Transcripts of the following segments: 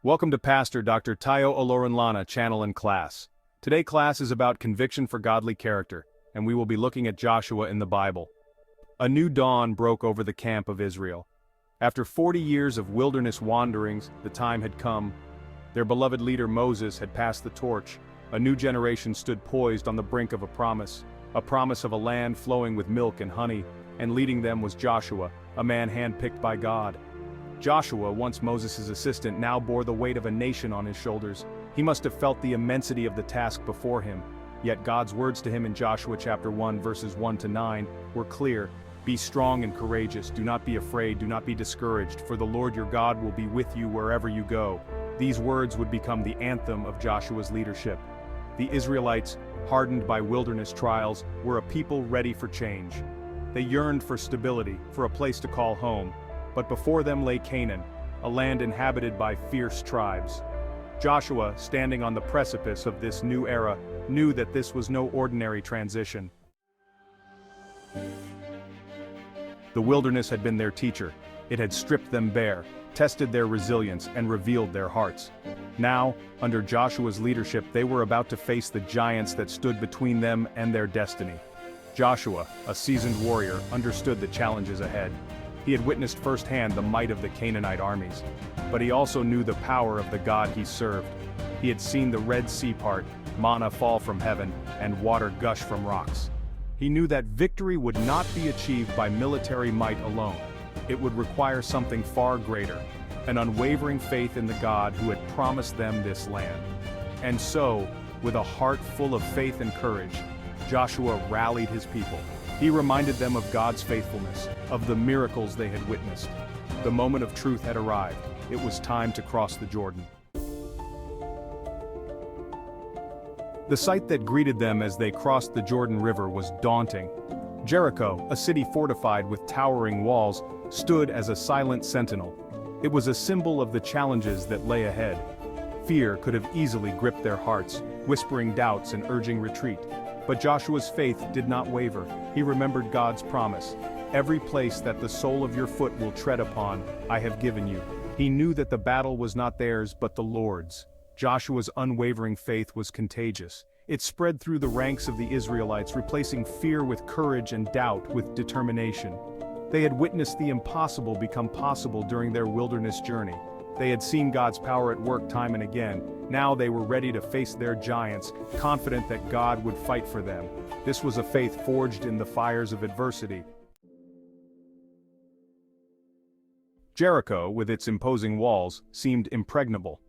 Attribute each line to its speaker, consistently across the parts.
Speaker 1: Welcome to Pastor Dr. Tayo Oloronlana channel and class. Today class is about conviction for godly character, and we will be looking at Joshua in the Bible. A new dawn broke over the camp of Israel. After 40 years of wilderness wanderings, the time had come. Their beloved leader Moses had passed the torch. A new generation stood poised on the brink of a promise of a land flowing with milk and honey, and leading them was Joshua, a man handpicked by God. Joshua, once Moses' assistant, now bore the weight of a nation on his shoulders. He must have felt the immensity of the task before him. Yet God's words to him in Joshua chapter 1 verses 1 to 9 were clear. Be strong and courageous, do not be afraid, do not be discouraged, for the Lord your God will be with you wherever you go. These words would become the anthem of Joshua's leadership. The Israelites, hardened by wilderness trials, were a people ready for change. They yearned for stability, for a place to call home. But before them lay Canaan, a land inhabited by fierce tribes. Joshua, standing on the precipice of this new era, knew that this was no ordinary transition. The wilderness had been their teacher. It had stripped them bare, tested their resilience, and revealed their hearts. Now, under Joshua's leadership, they were about to face the giants that stood between them and their destiny. Joshua, a seasoned warrior, understood the challenges ahead. He had witnessed firsthand the might of the Canaanite armies, but he also knew the power of the God he served. He had seen the Red Sea part, manna fall from heaven, and water gush from rocks. He knew that victory would not be achieved by military might alone. It would require something far greater, an unwavering faith in the God who had promised them this land. And so, with a heart full of faith and courage, Joshua rallied his people. He reminded them of God's faithfulness, of the miracles they had witnessed. The moment of truth had arrived. It was time to cross the Jordan. The sight that greeted them as they crossed the Jordan River was daunting. Jericho, a city fortified with towering walls, stood as a silent sentinel. It was a symbol of the challenges that lay ahead. Fear could have easily gripped their hearts, whispering doubts and urging retreat. But Joshua's faith did not waver. He remembered God's promise. Every place that the sole of your foot will tread upon, I have given you. He knew that the battle was not theirs, but the Lord's. Joshua's unwavering faith was contagious. It spread through the ranks of the Israelites, replacing fear with courage and doubt with determination. They had witnessed the impossible become possible during their wilderness journey. They had seen God's power at work time and again. Now they were ready to face their giants, confident that God would fight for them. This was a faith forged in the fires of adversity. Jericho, with its imposing walls, seemed impregnable.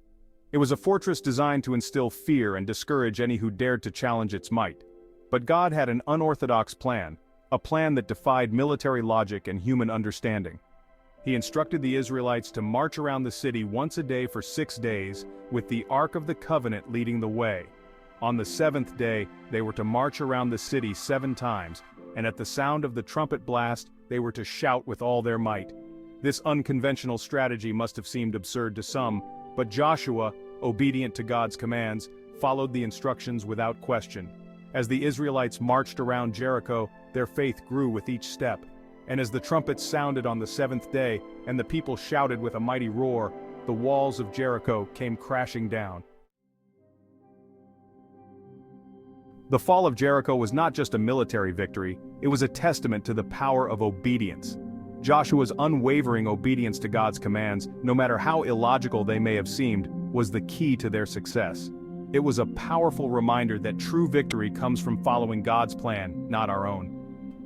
Speaker 1: It was a fortress designed to instill fear and discourage any who dared to challenge its might. But God had an unorthodox plan, a plan that defied military logic and human understanding. He instructed the Israelites to march around the city once a day for 6 days, with the Ark of the Covenant leading the way. On the 7th day, they were to march around the city 7 times, and at the sound of the trumpet blast, they were to shout with all their might. This unconventional strategy must have seemed absurd to some, but Joshua, obedient to God's commands, followed the instructions without question. As the Israelites marched around Jericho, their faith grew with each step. And as the trumpets sounded on the 7th day, and the people shouted with a mighty roar, the walls of Jericho came crashing down. The fall of Jericho was not just a military victory, it was a testament to the power of obedience. Joshua's unwavering obedience to God's commands, no matter how illogical they may have seemed, was the key to their success. It was a powerful reminder that true victory comes from following God's plan, not our own.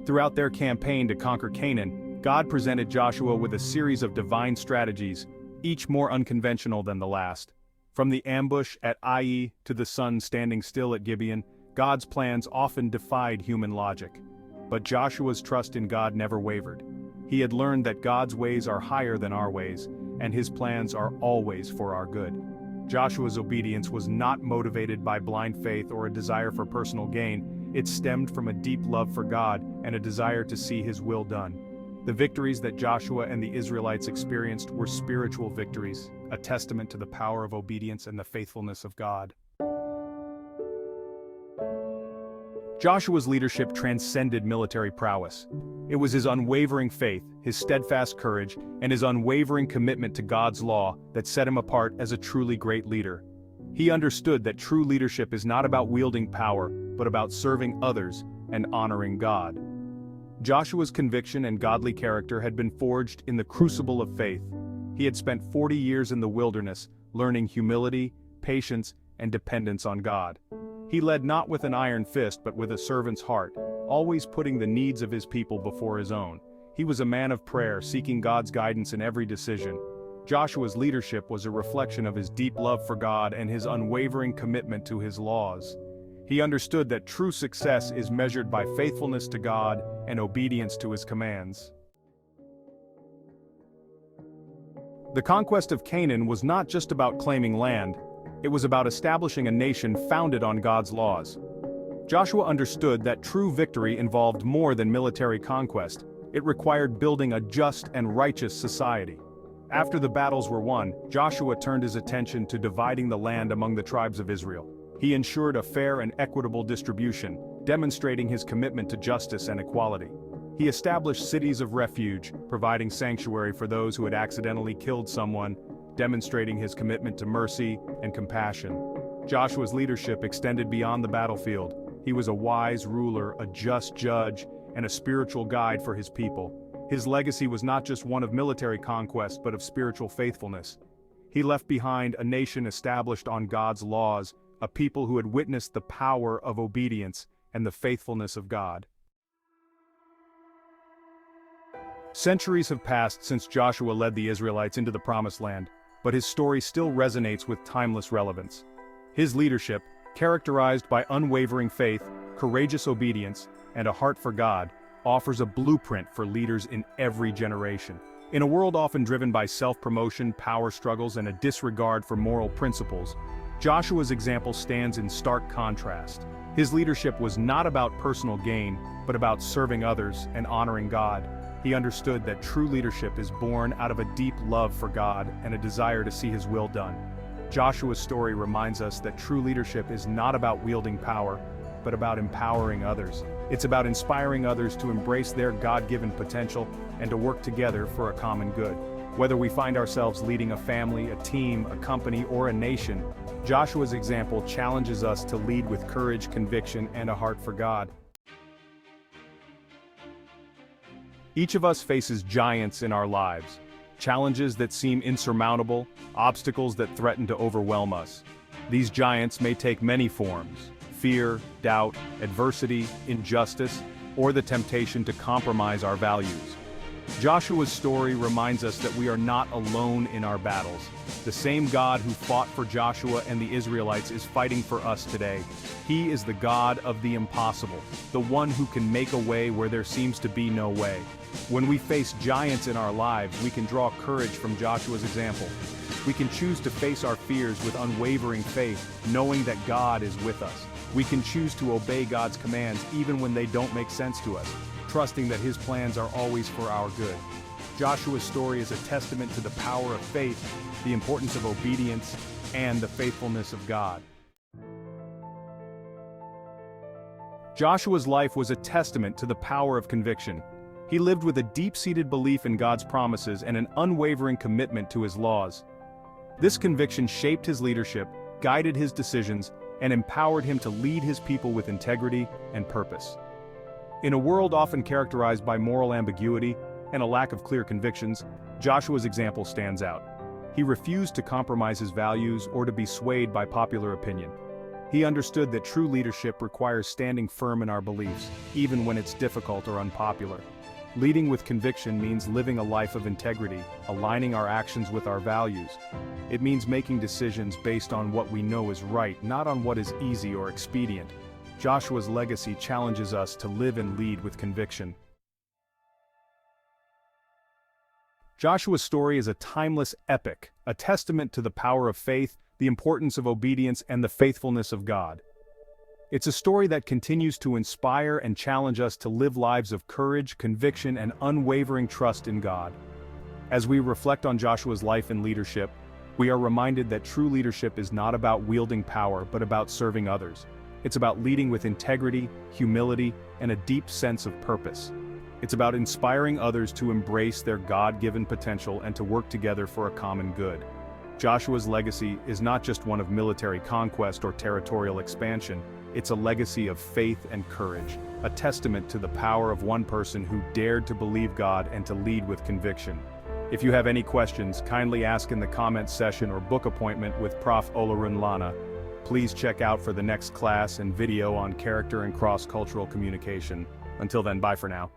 Speaker 1: Throughout their campaign to conquer Canaan, God presented Joshua with a series of divine strategies, each more unconventional than the last. From the ambush at Ai to the sun standing still at Gibeon, God's plans often defied human logic. But Joshua's trust in God never wavered. He had learned that God's ways are higher than our ways, and his plans are always for our good. Joshua's obedience was not motivated by blind faith or a desire for personal gain. It stemmed from a deep love for God and a desire to see his will done. The victories that Joshua and the Israelites experienced were spiritual victories, a testament to the power of obedience and the faithfulness of God. Joshua's leadership transcended military prowess. It was his unwavering faith, his steadfast courage, and his unwavering commitment to God's law that set him apart as a truly great leader. He understood that true leadership is not about wielding power, but about serving others and honoring God. Joshua's conviction and godly character had been forged in the crucible of faith. He had spent 40 years in the wilderness, learning humility, patience, and dependence on God. He led not with an iron fist but with a servant's heart, always putting the needs of his people before his own. He was a man of prayer, seeking God's guidance in every decision. Joshua's leadership was a reflection of his deep love for God and his unwavering commitment to his laws. He understood that true success is measured by faithfulness to God and obedience to his commands. The conquest of Canaan was not just about claiming land, it was about establishing a nation founded on God's laws. Joshua understood that true victory involved more than military conquest. It required building a just and righteous society. After the battles were won, Joshua turned his attention to dividing the land among the tribes of Israel. He ensured a fair and equitable distribution, demonstrating his commitment to justice and equality. He established cities of refuge, providing sanctuary for those who had accidentally killed someone, demonstrating his commitment to mercy and compassion. Joshua's leadership extended beyond the battlefield. He was a wise ruler, a just judge, and a spiritual guide for his people. His legacy was not just one of military conquest but of spiritual faithfulness. He left behind a nation established on God's laws, a people who had witnessed the power of obedience and the faithfulness of God. Centuries have passed since Joshua led the Israelites into the Promised Land, but his story still resonates with timeless relevance. His leadership, characterized by unwavering faith, courageous obedience, and a heart for God, offers a blueprint for leaders in every generation. In a world often driven by self-promotion, power struggles, and a disregard for moral principles, Joshua's example stands in stark contrast. His leadership was not about personal gain, but about serving others and honoring God. He understood that true leadership is born out of a deep love for God and a desire to see His will done. Joshua's story reminds us that true leadership is not about wielding power, but about empowering others. It's about inspiring others to embrace their God-given potential and to work together for a common good. Whether we find ourselves leading a family, a team, a company, or a nation, Joshua's example challenges us to lead with courage, conviction, and a heart for God. Each of us faces giants in our lives, challenges that seem insurmountable, obstacles that threaten to overwhelm us. These giants may take many forms: fear, doubt, adversity, injustice, or the temptation to compromise our values. Joshua's story reminds us that we are not alone in our battles. The same God who fought for Joshua and the Israelites is fighting for us today. He is the God of the impossible, the one who can make a way where there seems to be no way. When we face giants in our lives, we can draw courage from Joshua's example. We can choose to face our fears with unwavering faith, knowing that God is with us. We can choose to obey God's commands even when they don't make sense to us, trusting that His plans are always for our good. Joshua's story is a testament to the power of faith, the importance of obedience, and the faithfulness of God. Joshua's life was a testament to the power of conviction. He lived with a deep-seated belief in God's promises and an unwavering commitment to His laws. This conviction shaped his leadership, guided his decisions, and empowered him to lead his people with integrity and purpose. In a world often characterized by moral ambiguity and a lack of clear convictions, Joshua's example stands out. He refused to compromise his values or to be swayed by popular opinion. He understood that true leadership requires standing firm in our beliefs, even when it's difficult or unpopular. Leading with conviction means living a life of integrity, aligning our actions with our values. It means making decisions based on what we know is right, not on what is easy or expedient. Joshua's legacy challenges us to live and lead with conviction. Joshua's story is a timeless epic, a testament to the power of faith, the importance of obedience, and the faithfulness of God. It's a story that continues to inspire and challenge us to live lives of courage, conviction, and unwavering trust in God. As we reflect on Joshua's life and leadership, we are reminded that true leadership is not about wielding power but about serving others. It's about leading with integrity, humility, and a deep sense of purpose. It's about inspiring others to embrace their God-given potential and to work together for a common good. Joshua's legacy is not just one of military conquest or territorial expansion, it's a legacy of faith and courage, a testament to the power of one person who dared to believe God and to lead with conviction. If you have any questions, kindly ask in the comments section or book appointment with Prof. Olorunlana. Please check out for the next class and video on character and cross-cultural communication. Until then, bye for now.